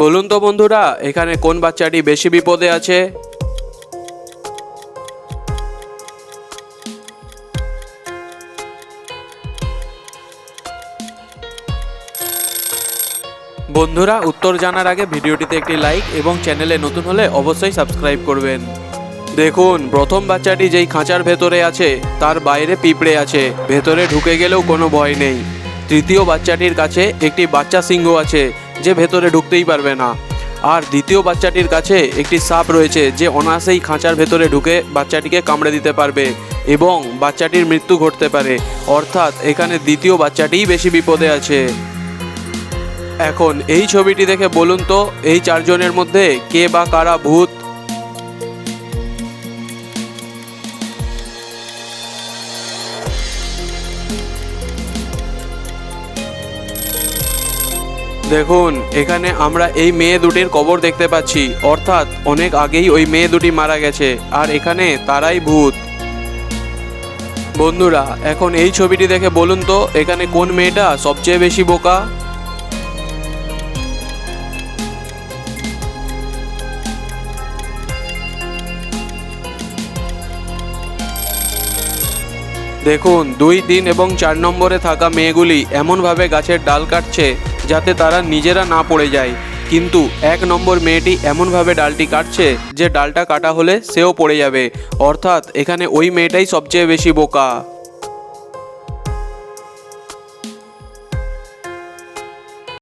বলুন তো বন্ধুরা, এখানে কোন বাচ্চাটি বেশি বিপদে আছে? বন্ধুরা, উত্তর জানার আগে ভিডিওটিতে একটি লাইক এবং চ্যানেলে নতুন হলে অবশ্যই সাবস্ক্রাইব করবেন। দেখুন, প্রথম বাচ্চাটি যেই খাঁচার ভেতরে আছে তার বাইরে পিঁপড়ে আছে, ভেতরে ঢুকে গেলেও কোনো ভয় নেই। তৃতীয় বাচ্চাটির কাছে একটি বাচ্চা সিংহ আছে যে ভেতরে ঢুকতেই পারবে না। আর দ্বিতীয় বাচ্চাটির কাছে একটি সাপ রয়েছে যে অনায়াসেই খাঁচার ভেতরে ঢুকে বাচ্চাটিকে কামড়ে দিতে পারবে এবং বাচ্চাটির মৃত্যু ঘটতে পারে। অর্থাৎ এখানে দ্বিতীয় বাচ্চাটিই বেশি বিপদে আছে। এখন এই ছবিটি দেখে বলুন তো, এই চারজনের মধ্যে কে বা কারা ভূত? দেখুন, এখানে আমরা এই মেয়ে দুটির কবর দেখতে পাচ্ছি, অর্থাৎ অনেক আগেই ওই মেয়ে দুটি মারা গেছে আর এখানে তারাই ভূত। বন্ধুরা, এখন এই ছবিটি দেখে বলুন তো, এখানে কোন মেয়েটা সবচেয়ে বেশি বোকা? দেখুন, 2, 3 এবং 4 নম্বরে থাকা মেয়েগুলি এমনভাবে গাছের ডাল কাটছে যাতে তারা নিজেরা না পড়ে যায়, কিন্তু 1 নম্বর মেয়েটি এমনভাবে ডালটি কাটছে যে ডালটা কাটা হলে সেও পড়ে যাবে। অর্থাৎ এখানে ওই মেয়েটাই সবচেয়ে বেশি বোকা।